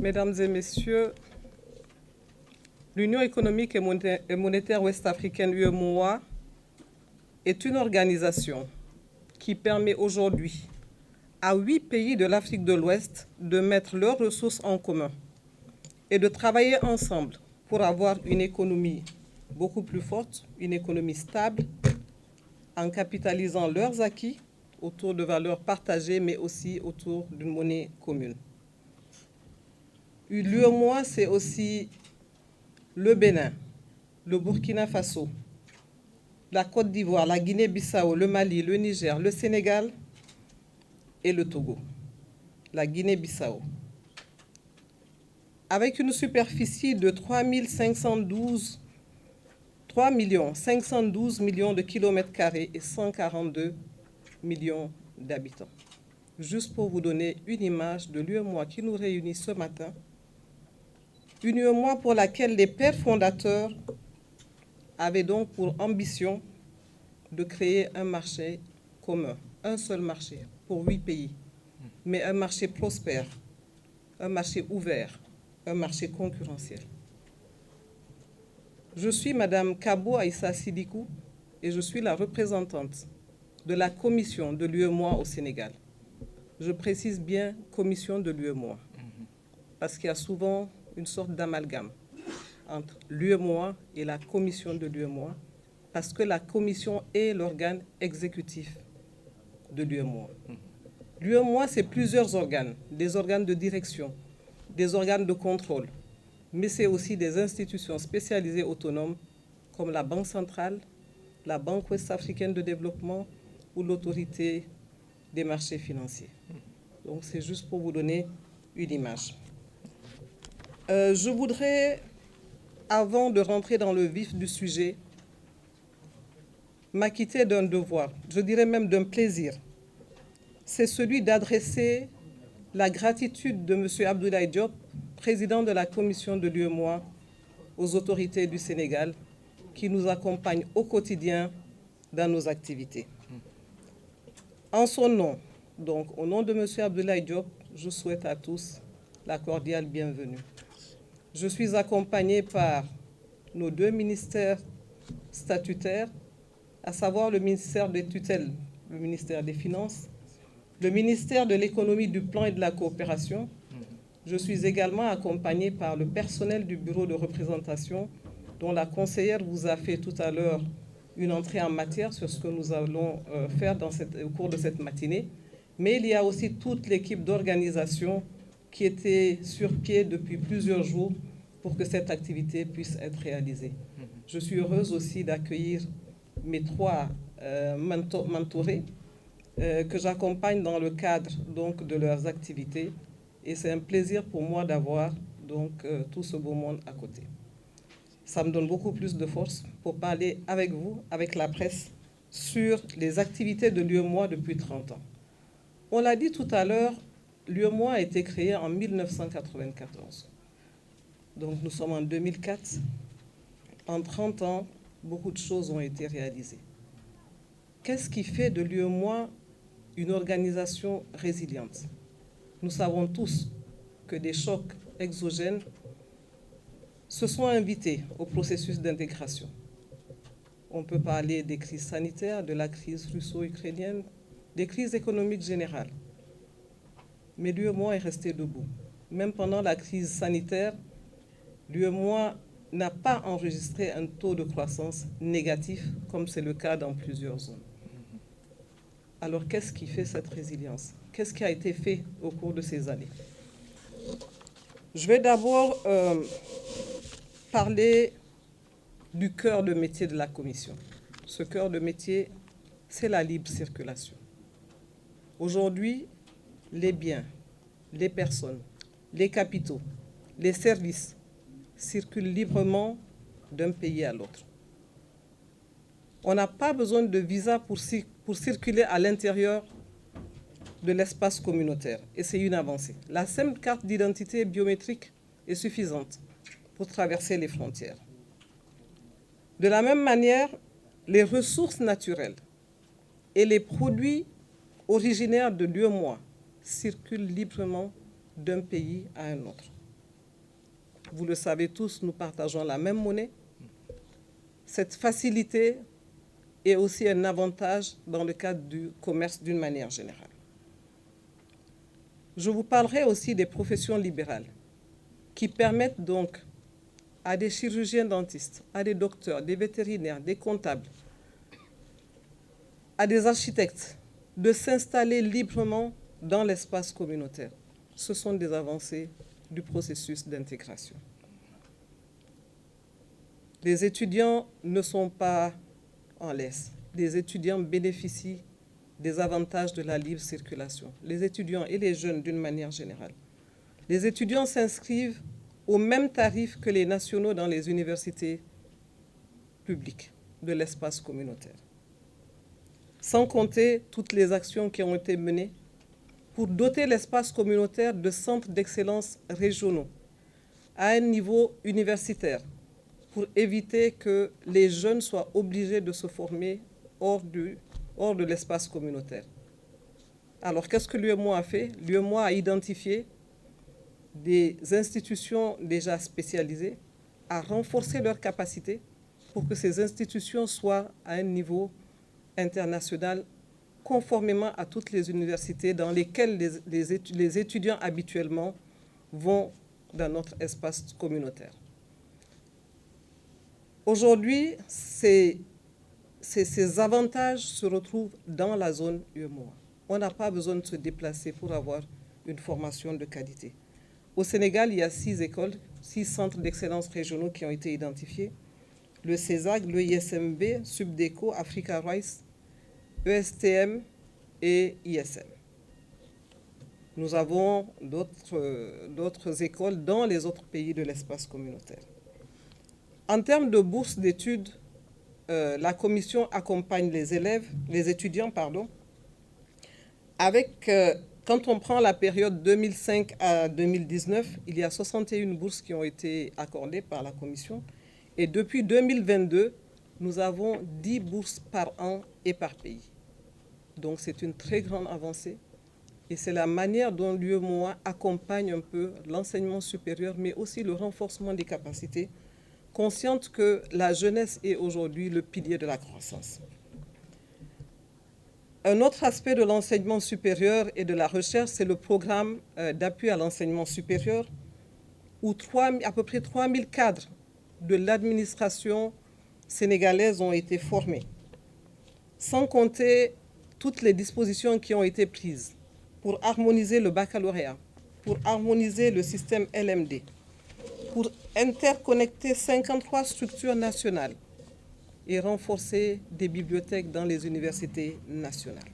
Mesdames et Messieurs, l'Union économique et monétaire ouest-africaine UEMOA est une organisation qui permet aujourd'hui à 8 pays de l'Afrique de l'Ouest de mettre leurs ressources en commun et de travailler ensemble pour avoir une économie beaucoup plus forte, une économie stable, en capitalisant leurs acquis autour de valeurs partagées, mais aussi autour d'une monnaie commune. L'UEMOA, c'est aussi le Bénin, le Burkina Faso, la Côte d'Ivoire, la Guinée-Bissau, le Mali, le Niger, le Sénégal et le Togo. La Guinée-Bissau. Avec une superficie de 3 512 millions de kilomètres carrés et 142 millions d'habitants. Juste pour vous donner une image de l'UEMOA qui nous réunit ce matin, une UEMOA pour laquelle les pères fondateurs avaient donc pour ambition de créer un marché commun, un seul marché pour 8 pays, mais un marché prospère, un marché ouvert, un marché concurrentiel. Je suis Madame Kabo Aïssa Sidikou et je suis la représentante de la commission de l'UEMOA au Sénégal. Je précise bien commission de l'UEMOA, parce qu'il y a souvent une sorte d'amalgame entre l'UEMOA et la commission de l'UEMOA, parce que la commission est l'organe exécutif de l'UEMOA. L'UEMOA, c'est plusieurs organes, des organes de direction, des organes de contrôle, mais c'est aussi des institutions spécialisées autonomes comme la Banque centrale, la Banque ouest-africaine de développement ou l'autorité des marchés financiers. Donc c'est juste pour vous donner une image. Je voudrais, avant de rentrer dans le vif du sujet, m'acquitter d'un devoir, je dirais même d'un plaisir. C'est celui d'adresser la gratitude de M. Abdoulaye Diop, président de la commission de l'UEMOA, aux autorités du Sénégal qui nous accompagnent au quotidien dans nos activités. En son nom, donc au nom de M. Abdoulaye Diop, je souhaite à tous la cordiale bienvenue. Je suis accompagnée par nos 2 ministères statutaires, à savoir le ministère des tutelles, le ministère des Finances, le ministère de l'économie, du plan et de la coopération. Je suis également accompagnée par le personnel du bureau de représentation, dont la conseillère vous a fait tout à l'heure une entrée en matière sur ce que nous allons faire au cours de cette matinée. Mais il y a aussi toute l'équipe d'organisation qui était sur pied depuis plusieurs jours pour que cette activité puisse être réalisée. Je suis heureuse aussi d'accueillir mes 3 mentorés que j'accompagne dans le cadre donc, de leurs activités. Et c'est un plaisir pour moi d'avoir donc tout ce beau monde à côté. Ça me donne beaucoup plus de force pour parler avec vous, avec la presse, sur les activités de l'UEMOA depuis 30 ans. On l'a dit tout à l'heure, l'UEMOA a été créée en 1994. Donc nous sommes en 2004. En 30 ans, beaucoup de choses ont été réalisées. Qu'est-ce qui fait de l'UEMOA une organisation résiliente? Nous savons tous que des chocs exogènes se sont invités au processus d'intégration. On peut parler des crises sanitaires, de la crise russo-ukrainienne, des crises économiques générales. Mais l'UEMOA est resté debout. Même pendant la crise sanitaire, l'UEMOA n'a pas enregistré un taux de croissance négatif, comme c'est le cas dans plusieurs zones. Alors, qu'est-ce qui fait cette résilience? Qu'est-ce qui a été fait au cours de ces années? Je vais d'abord parler du cœur de métier de la Commission. Ce cœur de métier, c'est la libre circulation. Aujourd'hui, les biens, les personnes, les capitaux, les services circulent librement d'un pays à l'autre. On n'a pas besoin de visa pour circuler à l'intérieur de l'espace communautaire. Et c'est une avancée. La simple carte d'identité biométrique est suffisante pour traverser les frontières. De la même manière, les ressources naturelles et les produits originaires de l'UEMOA circulent librement d'un pays à un autre. vous le savez tous, nous partageons la même monnaie. Cette facilité est aussi un avantage dans le cadre du commerce d'une manière générale. Je vous parlerai aussi des professions libérales qui permettent donc à des chirurgiens dentistes, à des docteurs, des vétérinaires, des comptables, à des architectes de s'installer librement dans l'espace communautaire. Ce sont des avancées du processus d'intégration. Les étudiants ne sont pas en laisse. Les étudiants bénéficient des avantages de la libre circulation. Les étudiants et les jeunes d'une manière générale. Les étudiants s'inscrivent au même tarif que les nationaux dans les universités publiques de l'espace communautaire. Sans compter toutes les actions qui ont été menées pour doter l'espace communautaire de centres d'excellence régionaux à un niveau universitaire, pour éviter que les jeunes soient obligés de se former hors de l'espace communautaire. Alors, qu'est-ce que l'UEMOA a fait? L'UEMOA a identifié des institutions déjà spécialisées, a renforcé leurs capacités pour que ces institutions soient à un niveau international conformément à toutes les universités dans lesquelles les étudiants habituellement vont dans notre espace communautaire. Aujourd'hui, ces avantages se retrouvent dans la zone UEMOA. On n'a pas besoin de se déplacer pour avoir une formation de qualité. Au Sénégal, il y a 6 écoles, 6 centres d'excellence régionaux qui ont été identifiés. Le CESAG, le ISMB, Subdeco, Africa Rice, ESTM et ISM. Nous avons d'autres écoles dans les autres pays de l'espace communautaire. En termes de bourses d'études, la commission accompagne les étudiants, avec, quand on prend la période 2005 à 2019, il y a 61 bourses qui ont été accordées par la commission. Et depuis 2022, nous avons 10 bourses par an et par pays. Donc c'est une très grande avancée. Et c'est la manière dont l'UEMOA accompagne un peu l'enseignement supérieur, mais aussi le renforcement des capacités, consciente que la jeunesse est aujourd'hui le pilier de la croissance. Un autre aspect de l'enseignement supérieur et de la recherche, c'est le programme d'appui à l'enseignement supérieur, où à peu près 3000 cadres de l'administration sénégalaise ont été formés, sans compter toutes les dispositions qui ont été prises pour harmoniser le baccalauréat, pour harmoniser le système LMD, pour interconnecter 53 structures nationales et renforcer des bibliothèques dans les universités nationales.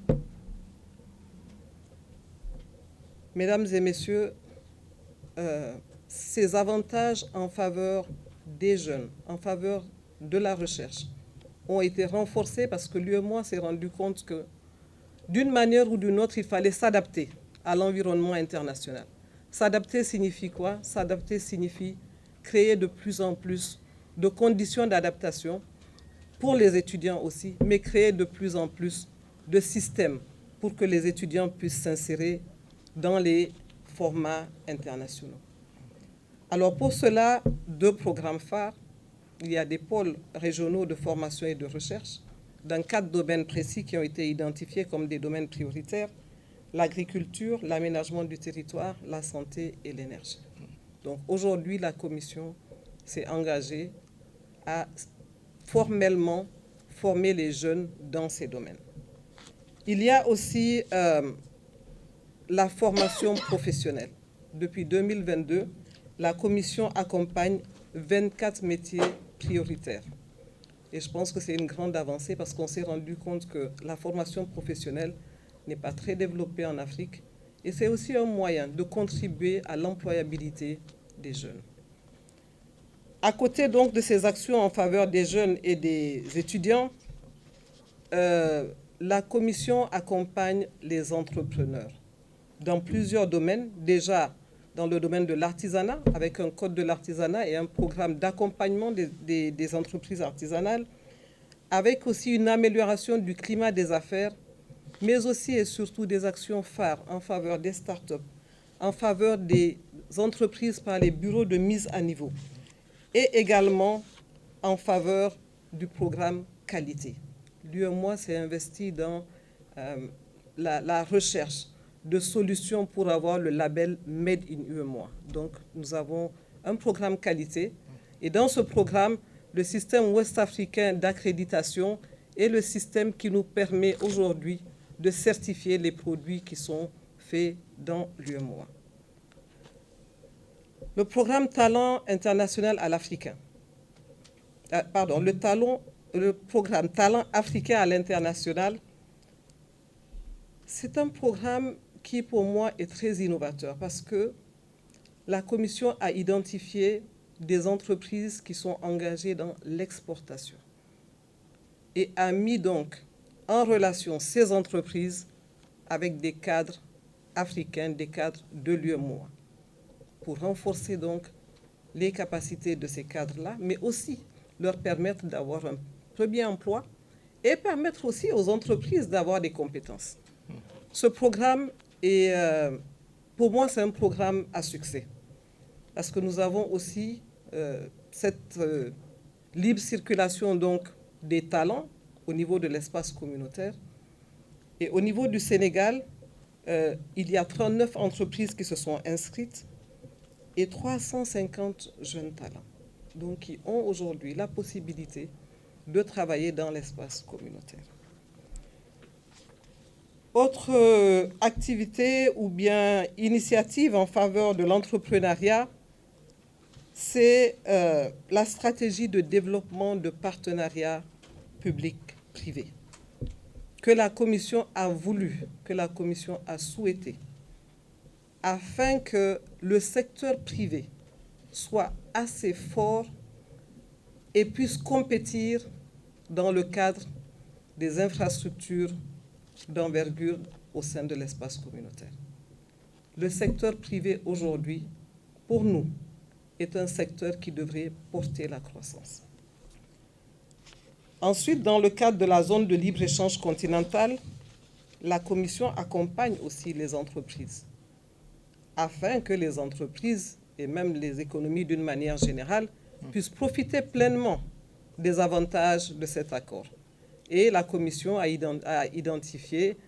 Mesdames et messieurs, ces avantages en faveur des jeunes, en faveur de la recherche, ont été renforcés parce que l'UEMOA s'est rendu compte que, d'une manière ou d'une autre, il fallait s'adapter à l'environnement international. S'adapter signifie quoi? S'adapter signifie créer de plus en plus de conditions d'adaptation pour les étudiants aussi, mais créer de plus en plus de systèmes pour que les étudiants puissent s'insérer dans les formats internationaux. Alors pour cela, 2 programmes phares. Il y a des pôles régionaux de formation et de recherche dans 4 domaines précis qui ont été identifiés comme des domaines prioritaires: l'agriculture, l'aménagement du territoire, la santé et l'énergie. Donc aujourd'hui, la Commission s'est engagée à formellement former les jeunes dans ces domaines. Il y a aussi la formation professionnelle. Depuis 2022, la Commission accompagne 24 métiers prioritaires. Et je pense que c'est une grande avancée parce qu'on s'est rendu compte que la formation professionnelle n'est pas très développée en Afrique. Et c'est aussi un moyen de contribuer à l'employabilité des jeunes. À côté donc de ces actions en faveur des jeunes et des étudiants, la Commission accompagne les entrepreneurs dans plusieurs domaines. Déjà dans le domaine de l'artisanat, avec un code de l'artisanat et un programme d'accompagnement des entreprises artisanales, avec aussi une amélioration du climat des affaires, mais aussi et surtout des actions phares en faveur des startups, en faveur des entreprises par les bureaux de mise à niveau et également en faveur du programme qualité. L'UEMOA s'est investi dans la recherche de solutions pour avoir le label Made in UEMOA. Donc, nous avons un programme qualité et dans ce programme, le système ouest-africain d'accréditation est le système qui nous permet aujourd'hui de certifier les produits qui sont faits dans l'UEMOA. Le programme Talent international à l'Africain, le programme Talent africain à l'international, c'est un programme qui, pour moi, est très innovateur parce que la Commission a identifié des entreprises qui sont engagées dans l'exportation et a mis donc en relation ces entreprises avec des cadres africains, des cadres de l'UEMOA, pour renforcer donc les capacités de ces cadres-là, mais aussi leur permettre d'avoir un premier emploi et permettre aussi aux entreprises d'avoir des compétences. Ce programme est, pour moi, c'est un programme à succès, parce que nous avons aussi cette libre circulation donc des talents au niveau de l'espace communautaire. Et au niveau du Sénégal, il y a 39 entreprises qui se sont inscrites et 350 jeunes talents, donc qui ont aujourd'hui la possibilité de travailler dans l'espace communautaire. Autre activité ou bien initiative en faveur de l'entrepreneuriat, c'est la stratégie de développement de partenariats public-privé que la Commission a voulu, que la Commission a souhaité, afin que le secteur privé soit assez fort et puisse compétir dans le cadre des infrastructures d'envergure au sein de l'espace communautaire. Le secteur privé aujourd'hui, pour nous, est un secteur qui devrait porter la croissance. Ensuite, dans le cadre de la zone de libre-échange continentale, la Commission accompagne aussi les entreprises afin que les entreprises et même les économies d'une manière générale puissent profiter pleinement des avantages de cet accord. Et la Commission a identifié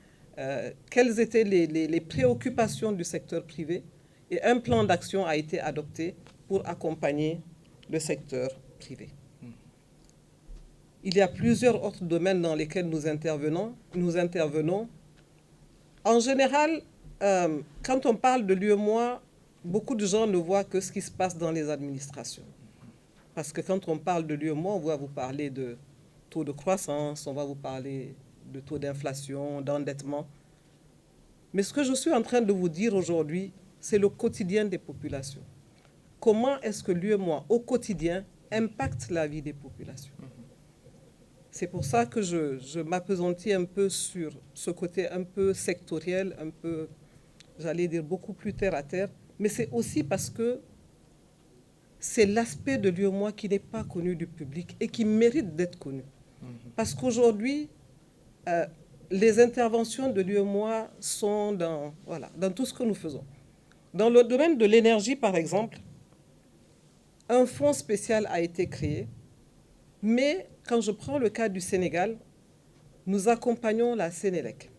quelles étaient les préoccupations du secteur privé et un plan d'action a été adopté pour accompagner le secteur privé. Il y a plusieurs autres domaines dans lesquels nous intervenons. En général, quand on parle de l'UEMOA, beaucoup de gens ne voient que ce qui se passe dans les administrations. Parce que quand on parle de l'UEMOA, on va vous parler de taux de croissance, on va vous parler de taux d'inflation, d'endettement. Mais ce que je suis en train de vous dire aujourd'hui, c'est le quotidien des populations. Comment est-ce que l'UEMOA, au quotidien, impacte la vie des populations? C'est pour ça que je m'appesantis un peu sur ce côté un peu sectoriel, un peu, j'allais dire, beaucoup plus terre à terre. Mais c'est aussi parce que c'est l'aspect de l'UEMOA qui n'est pas connu du public et qui mérite d'être connu. Parce qu'aujourd'hui, les interventions de l'UEMOA sont dans tout ce que nous faisons. Dans le domaine de l'énergie, par exemple, un fonds spécial a été créé, mais quand je prends le cas du Sénégal, nous accompagnons la Sénélec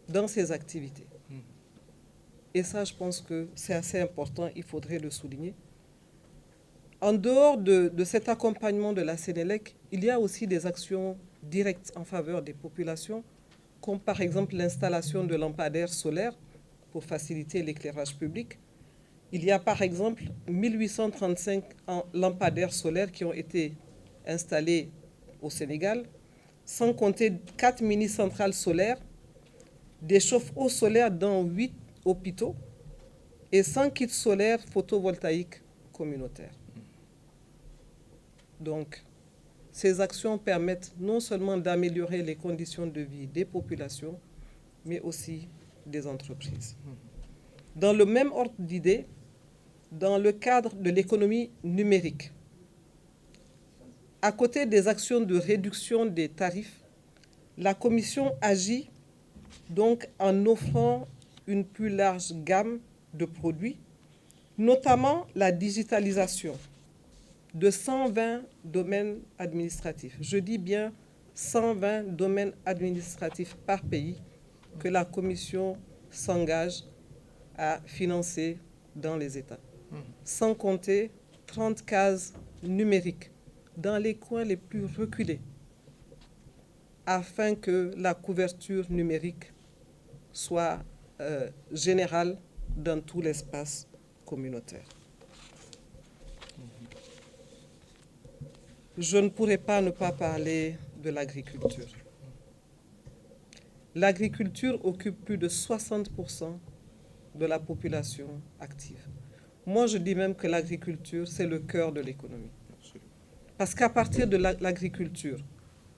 dans ses activités. Et ça, je pense que c'est assez important, il faudrait le souligner. En dehors de cet accompagnement de la Sénélec, il y a aussi des actions directes en faveur des populations, comme par exemple l'installation de lampadaires solaires pour faciliter l'éclairage public. Il y a par exemple 1835 lampadaires solaires qui ont été installés au Sénégal, sans compter 4 mini-centrales solaires, des chauffe-eau solaires dans 8 hôpitaux et 100 kits solaires photovoltaïques communautaires. Donc, ces actions permettent non seulement d'améliorer les conditions de vie des populations, mais aussi des entreprises. Dans le même ordre d'idées, dans le cadre de l'économie numérique, à côté des actions de réduction des tarifs, la Commission agit donc en offrant une plus large gamme de produits notamment la digitalisation de 120 domaines administratifs. Je dis bien 120 domaines administratifs par pays que la Commission s'engage à financer dans les États. Sans compter 30 cases numériques dans les coins les plus reculés afin que la couverture numérique soit générale dans tout l'espace communautaire. Je ne pourrais pas ne pas parler de l'agriculture. L'agriculture occupe plus de 60% de la population active. Moi, je dis même que l'agriculture, c'est le cœur de l'économie. Parce qu'à partir de l'agriculture,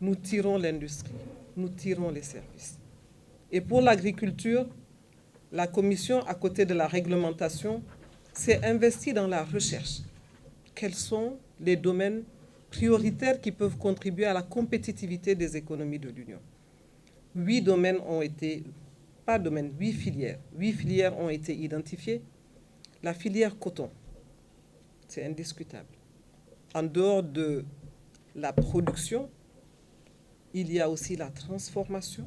nous tirons l'industrie, nous tirons les services. Et pour l'agriculture, la Commission, à côté de la réglementation, s'est investie dans la recherche. Quels sont les domaines prioritaires qui peuvent contribuer à la compétitivité des économies de l'Union? 8 domaines ont été, pas domaines, 8 filières. 8 filières ont été identifiées. La filière coton, c'est indiscutable. En dehors de la production, il y a aussi la transformation,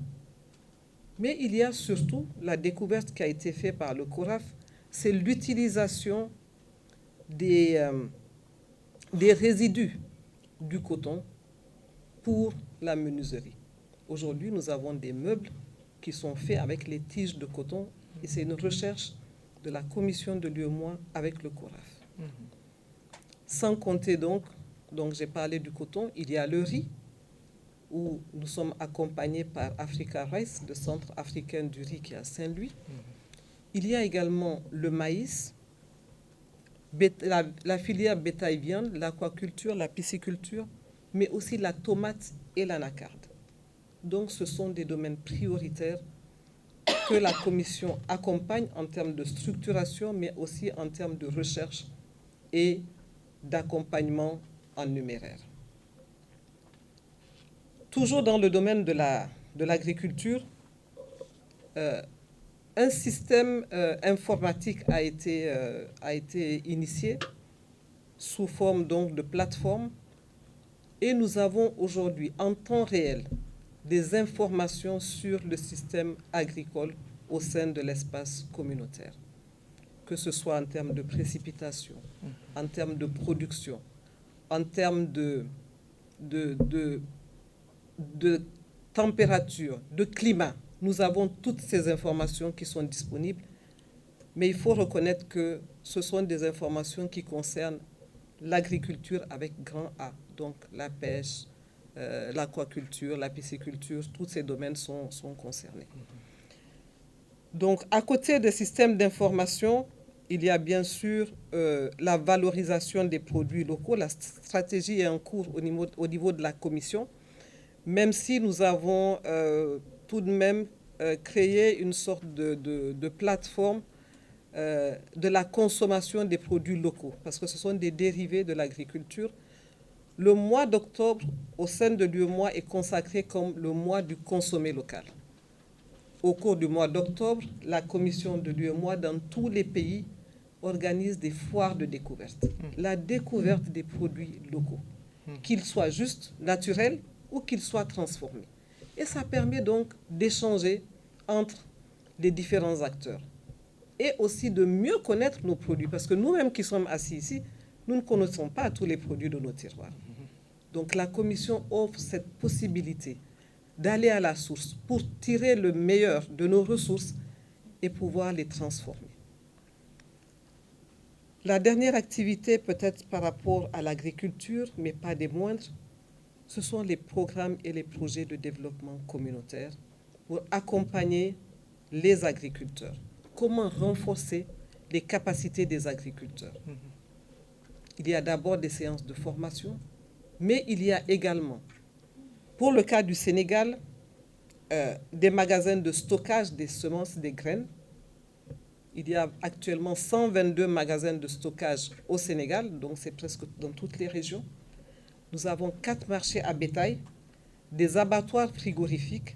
mais il y a surtout la découverte qui a été faite par le CORAF, c'est l'utilisation des résidus du coton pour la menuiserie. Aujourd'hui, nous avons des meubles qui sont faits avec les tiges de coton et c'est une recherche de la commission de l'UEMOA avec le CORAF. Sans compter donc j'ai parlé du coton, il y a le riz, où nous sommes accompagnés par Africa Rice, le centre africain du riz qui est à Saint-Louis. Il y a également le maïs, la filière bétail-viande, l'aquaculture, la pisciculture, mais aussi la tomate et l'anacarde. Donc ce sont des domaines prioritaires que la Commission accompagne en termes de structuration, mais aussi en termes de recherche et d'accompagnement en numéraire. Toujours dans le domaine de l'agriculture, un système informatique a été initié sous forme donc de plateforme et nous avons aujourd'hui en temps réel des informations sur le système agricole au sein de l'espace communautaire, que ce soit en termes de précipitation, en termes de production, en termes de température, de climat. Nous avons toutes ces informations qui sont disponibles, mais il faut reconnaître que ce sont des informations qui concernent l'agriculture avec grand A, donc la pêche, l'aquaculture, la pisciculture, tous ces domaines sont concernés. Donc, à côté des systèmes d'information, il y a bien sûr la valorisation des produits locaux. La stratégie est en cours au niveau de la Commission, même si nous avons tout de même créé une sorte de plateforme de la consommation des produits locaux, parce que ce sont des dérivés de l'agriculture. Le mois d'octobre, au sein de l'UEMOA, est consacré comme le mois du consommé local. Au cours du mois d'octobre, la commission de l'UEMOA, dans tous les pays, organise des foires de découverte. La découverte des produits locaux, qu'ils soient juste naturels ou qu'ils soient transformés. Et ça permet donc d'échanger entre les différents acteurs et aussi de mieux connaître nos produits, parce que nous-mêmes qui sommes assis ici, nous ne connaissons pas tous les produits de nos tiroirs. Donc la Commission offre cette possibilité d'aller à la source pour tirer le meilleur de nos ressources et pouvoir les transformer. La dernière activité, peut-être par rapport à l'agriculture, mais pas des moindres, ce sont les programmes et les projets de développement communautaire pour accompagner les agriculteurs. Comment renforcer les capacités des agriculteurs? Il y a d'abord des séances de formation, mais il y a également, pour le cas du Sénégal, des magasins de stockage des semences, des graines. Il y a actuellement 122 magasins de stockage au Sénégal, donc c'est presque dans toutes les régions. Nous avons 4 marchés à bétail, des abattoirs frigorifiques,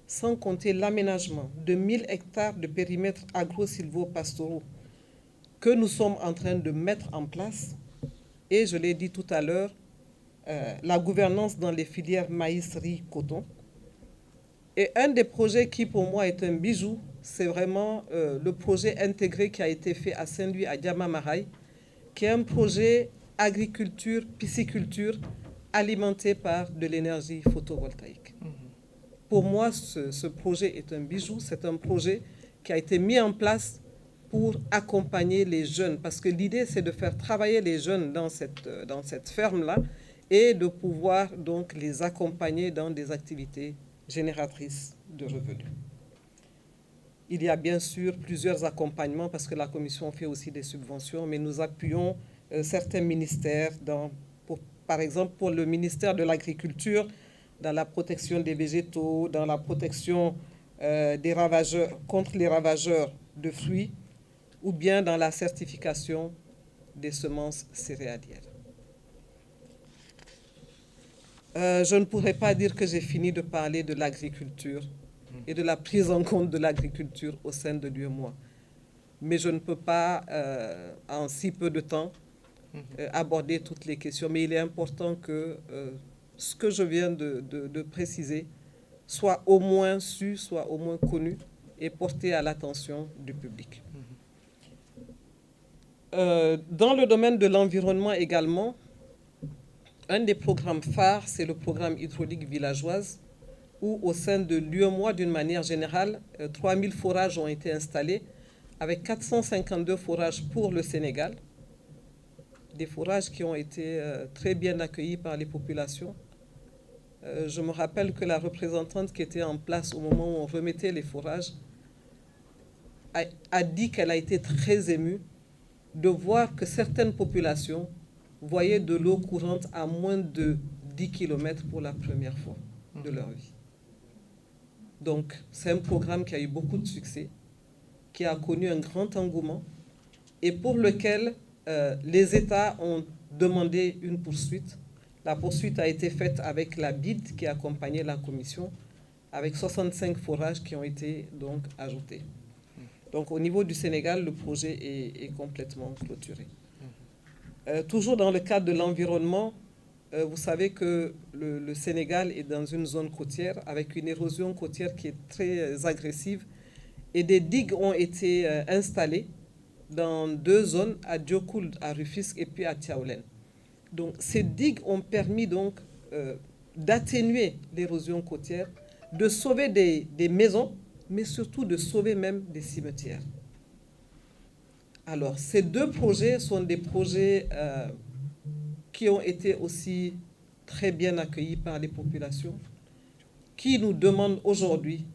sans compter l'aménagement de 1000 hectares de périmètres agro-silvopastoraux que nous sommes en train de mettre en place. Et je l'ai dit tout à l'heure, la gouvernance dans les filières maïs, riz, coton. Et un des projets qui pour moi est un bijou, c'est vraiment le projet intégré qui a été fait à Saint-Louis, à Diamamaray, qui est un projet agriculture, pisciculture, alimenté par de l'énergie photovoltaïque. Pour moi, ce projet est un bijou. C'est un projet qui a été mis en place pour accompagner les jeunes. Parce que l'idée, c'est de faire travailler les jeunes dans cette ferme-là et de pouvoir donc les accompagner dans des activités génératrices de revenus. Il y a bien sûr plusieurs accompagnements parce que la Commission fait aussi des subventions, mais nous appuyons certains ministères, par exemple pour le ministère de l'Agriculture, dans la protection des végétaux, dans la protection des ravageurs, contre les ravageurs de fruits, ou bien dans la certification des semences céréalières. Je ne pourrais pas dire que j'ai fini de parler de l'agriculture et de la prise en compte de l'agriculture au sein de l'UEMOA. Mais je ne peux pas, en si peu de temps, aborder toutes les questions. Mais il est important que ce que je viens de préciser soit au moins su, soit au moins connu et porté à l'attention du public. Dans le domaine de l'environnement également, un des programmes phares, c'est le programme hydraulique villageoise, où au sein de l'UEMOA, d'une manière générale, 3000 forages ont été installés, avec 452 forages pour le Sénégal, des forages qui ont été très bien accueillis par les populations. Je me rappelle que la représentante qui était en place au moment où on remettait les forages a dit qu'elle a été très émue de voir que certaines populations voyaient de l'eau courante à moins de 10 km pour la première fois de leur vie. Donc, c'est un programme qui a eu beaucoup de succès, qui a connu un grand engouement et pour lequel les États ont demandé une poursuite. La poursuite a été faite avec la BID qui accompagnait la Commission, avec 65 forages qui ont été donc ajoutés. Donc au niveau du Sénégal, le projet est complètement clôturé. Toujours dans le cadre de l'environnement, vous savez que le Sénégal est dans une zone côtière avec une érosion côtière qui est très agressive et des digues ont été installées dans 2 zones, à Diokoul, à Rufisque et puis à Tiaoulène. Donc ces digues ont permis donc d'atténuer l'érosion côtière, de sauver des maisons, mais surtout de sauver même des cimetières. Alors, ces 2 projets sont des projets qui ont été aussi très bien accueillis par les populations, qui nous demandent aujourd'hui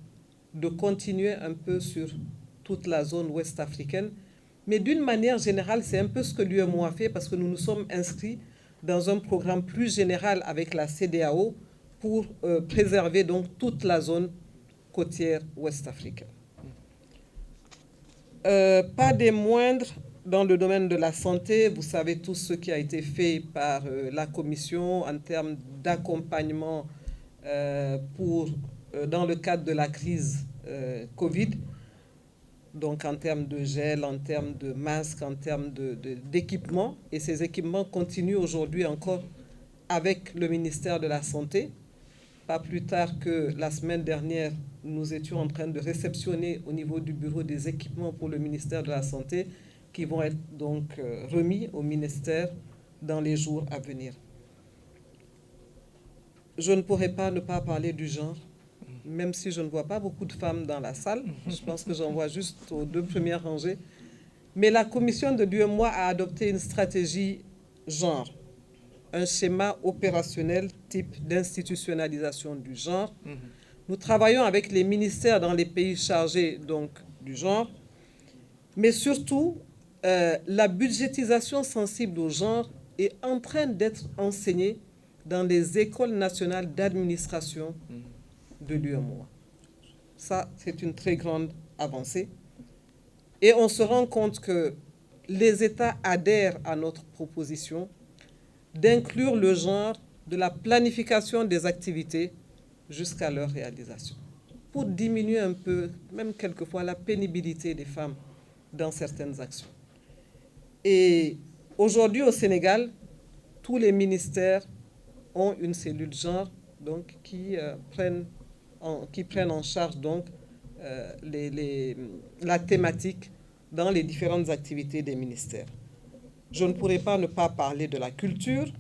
de continuer un peu sur toute la zone ouest africaine. Mais d'une manière générale, c'est un peu ce que l'UEMOA a fait parce que nous nous sommes inscrits dans un programme plus général avec la CEDEAO pour préserver donc toute la zone côtière ouest africaine. Pas des moindres, dans le domaine de la santé, vous savez tout ce qui a été fait par la Commission en termes d'accompagnement dans le cadre de la crise Covid, donc en termes de gel, en termes de masques, en termes d'équipements. Et ces équipements continuent aujourd'hui encore avec le ministère de la Santé. Pas plus tard que la semaine dernière, nous étions en train de réceptionner au niveau du bureau des équipements pour le ministère de la Santé qui vont être donc remis au ministère dans les jours à venir. Je ne pourrais pas ne pas parler du genre, même si je ne vois pas beaucoup de femmes dans la salle. Je pense que j'en vois juste aux 2 premières rangées. Mais la commission de l'UEMOA a adopté une stratégie genre, un schéma opérationnel type d'institutionnalisation du genre. Nous travaillons avec les ministères dans les pays chargés donc, du genre, mais surtout, la budgétisation sensible au genre est en train d'être enseignée dans les écoles nationales d'administration de l'UEMOA. Ça, c'est une très grande avancée. Et on se rend compte que les États adhèrent à notre proposition d'inclure le genre de la planification des activités jusqu'à leur réalisation, pour diminuer un peu, même quelquefois, la pénibilité des femmes dans certaines actions. Et aujourd'hui au Sénégal, tous les ministères ont une cellule genre donc, qui prennent en charge donc, la thématique dans les différentes activités des ministères. Je ne pourrais pas ne pas parler de la culture,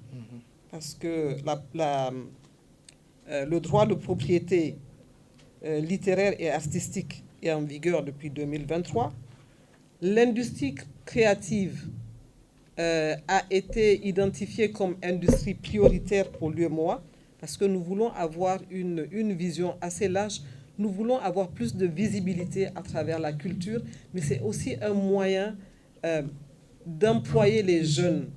parce que le droit de propriété littéraire et artistique est en vigueur depuis 2023. L'industrie créative a été identifiée comme industrie prioritaire pour l'UEMOA, parce que nous voulons avoir une vision assez large. Nous voulons avoir plus de visibilité à travers la culture, mais c'est aussi un moyen d'employer les jeunes.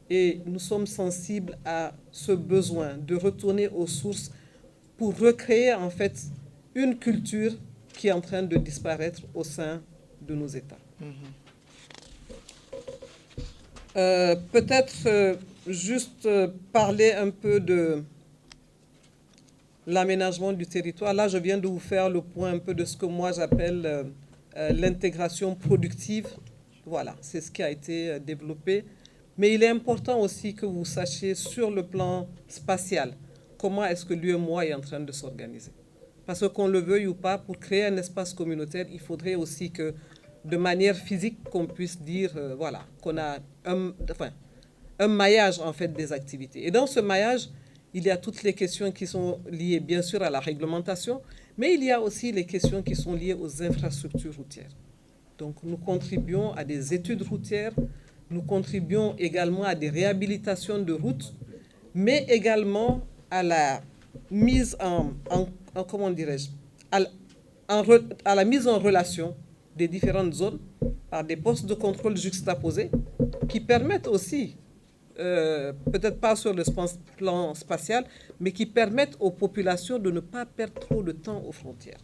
Et nous sommes sensibles à ce besoin de retourner aux sources pour recréer en fait une culture qui est en train de disparaître au sein de nos États. Peut-être juste parler un peu de l'aménagement du territoire. Là, je viens de vous faire le point un peu de ce que moi j'appelle l'intégration productive. Voilà, c'est ce qui a été développé. Mais il est important aussi que vous sachiez sur le plan spatial, comment est-ce que l'UEMOA est en train de s'organiser. Parce que qu'on le veuille ou pas, pour créer un espace communautaire, il faudrait aussi que, de manière physique, qu'on puisse dire, voilà, qu'on a un maillage en fait des activités. Et dans ce maillage, il y a toutes les questions qui sont liées bien sûr à la réglementation, mais il y a aussi les questions qui sont liées aux infrastructures routières. Donc nous contribuons à des études routières, nous contribuons également à des réhabilitations de routes, mais également à la mise comment dirais-je, à la mise en relation des différentes zones par des postes de contrôle juxtaposés qui permettent aussi, peut-être pas sur le plan spatial, mais qui permettent aux populations de ne pas perdre trop de temps aux frontières.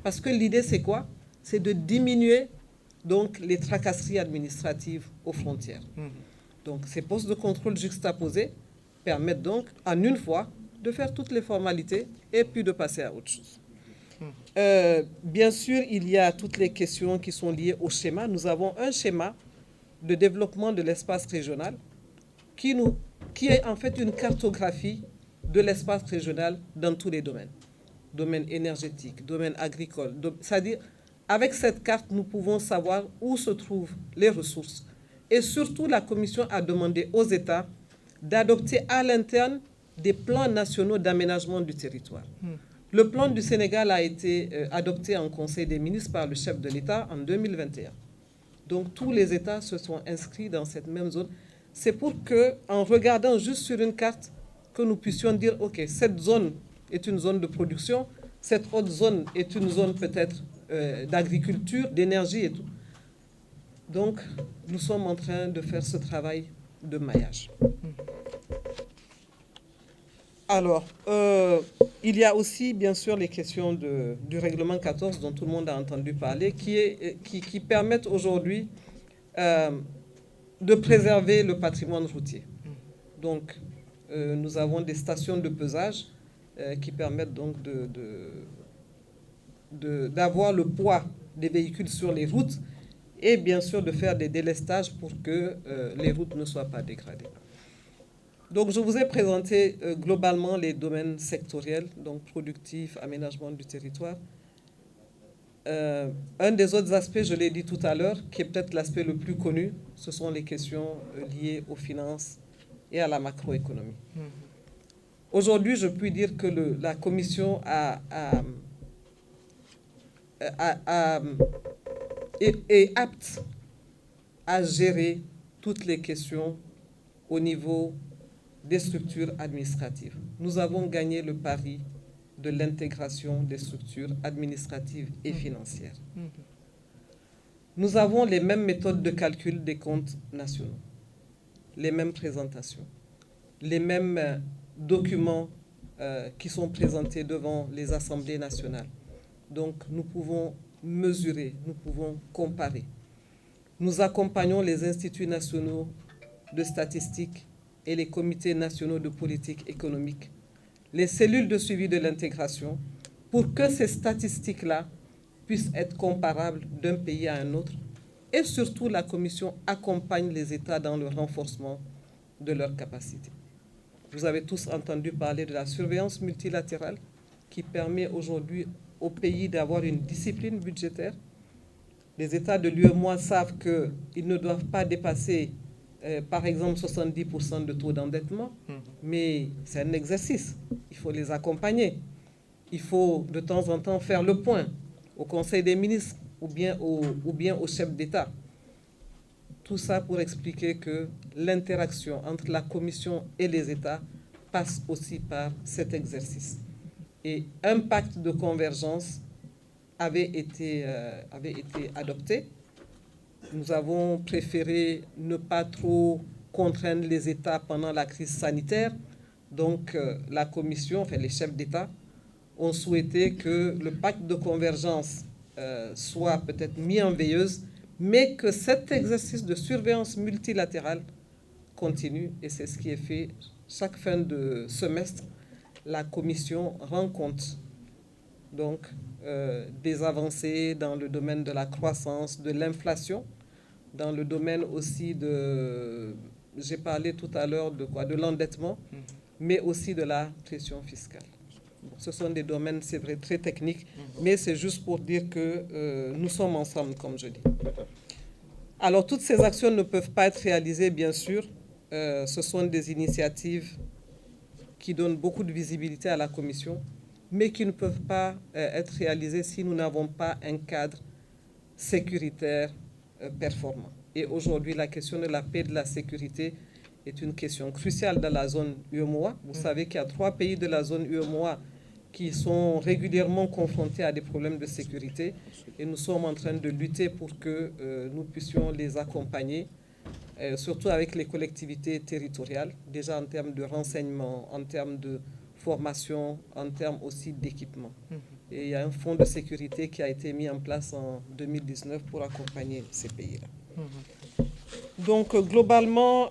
Parce que l'idée, c'est quoi? C'est de diminuer donc les tracasseries administratives aux frontières. Donc ces postes de contrôle juxtaposés permettent donc en une fois de faire toutes les formalités et puis de passer à autre chose. Bien sûr, il y a toutes les questions qui sont liées au schéma. Nous avons un schéma de développement de l'espace régional qui est en fait une cartographie de l'espace régional dans tous les domaines. Domaine énergétique, domaine agricole, c'est-à-dire avec cette carte, nous pouvons savoir où se trouvent les ressources. Et surtout, la Commission a demandé aux États d'adopter à l'interne des plans nationaux d'aménagement du territoire. Le plan du Sénégal a été adopté en Conseil des ministres par le chef de l'État en 2021. Donc tous les États se sont inscrits dans cette même zone. C'est pour que, en regardant juste sur une carte, que nous puissions dire, OK, cette zone est une zone de production, cette autre zone est une zone peut-être d'agriculture, d'énergie et tout. Donc, nous sommes en train de faire ce travail de maillage. Alors, il y a aussi, bien sûr, les questions du règlement 14 dont tout le monde a entendu parler, qui permettent aujourd'hui de préserver le patrimoine routier. Donc, nous avons des stations de pesage qui permettent donc d'avoir le poids des véhicules sur les routes et bien sûr de faire des délestages pour que les routes ne soient pas dégradées. Donc je vous ai présenté globalement les domaines sectoriels, donc productif, aménagement du territoire. Un des autres aspects, je l'ai dit tout à l'heure, qui est peut-être l'aspect le plus connu, ce sont les questions liées aux finances et à la macroéconomie. Aujourd'hui, je puis dire que la Commission est apte à gérer toutes les questions au niveau des structures administratives. Nous avons gagné le pari de l'intégration des structures administratives et financières. Nous avons les mêmes méthodes de calcul des comptes nationaux, les mêmes présentations, les mêmes documents qui sont présentés devant les assemblées nationales. Donc nous pouvons mesurer, nous pouvons comparer. Nous accompagnons les instituts nationaux de statistiques et les comités nationaux de politique économique, les cellules de suivi de l'intégration, pour que ces statistiques-là puissent être comparables d'un pays à un autre Et surtout, la Commission accompagne les États dans le renforcement de leurs capacités. Vous avez tous entendu parler de la surveillance multilatérale qui permet aujourd'hui au pays d'avoir une discipline budgétaire. Les États de l'UEMOA savent qu'ils ne doivent pas dépasser, par exemple, 70% de taux d'endettement, mais c'est un exercice. Il faut les accompagner. Il faut de temps en temps faire le point au Conseil des ministres ou bien au chef d'État. Tout ça pour expliquer que l'interaction entre la Commission et les États passe aussi par cet exercice. Et un pacte de convergence avait été adopté. Nous avons préféré ne pas trop contraindre les États pendant la crise sanitaire. Donc la Commission, enfin les chefs d'État, ont souhaité que le pacte de convergence soit peut-être mis en veilleuse, mais que cet exercice de surveillance multilatérale continue. Et c'est ce qui est fait chaque fin de semestre. La Commission rend compte donc des avancées dans le domaine de la croissance, de l'inflation, dans le domaine aussi de, j'ai parlé tout à l'heure de l'endettement, mais aussi de la pression fiscale. Bon, ce sont des domaines, c'est vrai, très techniques, mais c'est juste pour dire que nous sommes ensemble, comme je dis. Alors, toutes ces actions ne peuvent pas être réalisées, bien sûr. Ce sont des initiatives qui donnent beaucoup de visibilité à la Commission, mais qui ne peuvent pas être réalisées si nous n'avons pas un cadre sécuritaire performant. Et aujourd'hui, la question de la paix et de la sécurité est une question cruciale dans la zone UEMOA. Vous savez qu'il y a 3 pays de la zone UEMOA qui sont régulièrement confrontés à des problèmes de sécurité et nous sommes en train de lutter pour que nous puissions les accompagner, surtout avec les collectivités territoriales, déjà en termes de renseignement, en termes de formation, en termes aussi d'équipement. Et il y a un fonds de sécurité qui a été mis en place en 2019 pour accompagner ces pays-là. Donc, globalement,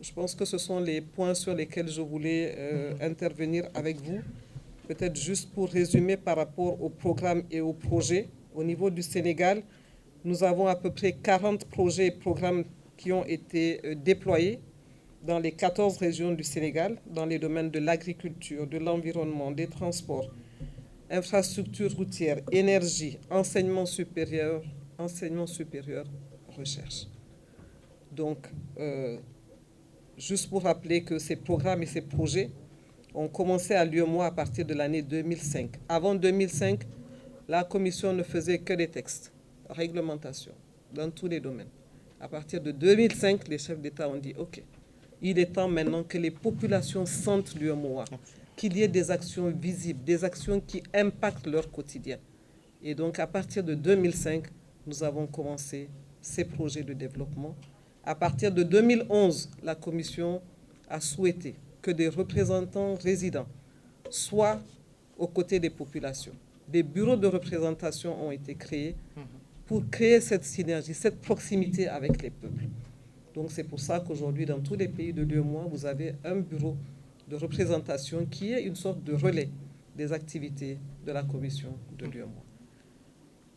je pense que ce sont les points sur lesquels je voulais intervenir avec vous. Peut-être juste pour résumer par rapport au programme et au projet. Au niveau du Sénégal, nous avons à peu près 40 projets et programmes qui ont été déployés dans les 14 régions du Sénégal, dans les domaines de l'agriculture, de l'environnement, des transports, infrastructures routières, énergie, enseignement supérieur, recherche. Donc, juste pour rappeler que ces programmes et ces projets ont commencé à l'UEMOA à partir de l'année 2005. Avant 2005, la Commission ne faisait que des textes, réglementation, dans tous les domaines. À partir de 2005, les chefs d'État ont dit « Ok, il est temps maintenant que les populations sentent l'UEMOA, qu'il y ait des actions visibles, des actions qui impactent leur quotidien. » Et donc, à partir de 2005, nous avons commencé ces projets de développement. À partir de 2011, la Commission a souhaité que des représentants résidents soient aux côtés des populations. Des bureaux de représentation ont été créés pour créer cette synergie, cette proximité avec les peuples. Donc c'est pour ça qu'aujourd'hui, dans tous les pays de l'UEMOA, vous avez un bureau de représentation qui est une sorte de relais des activités de la Commission de l'UEMOA.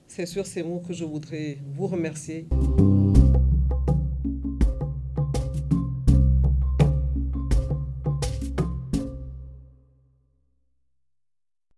C'est sur ces mots que je voudrais vous remercier.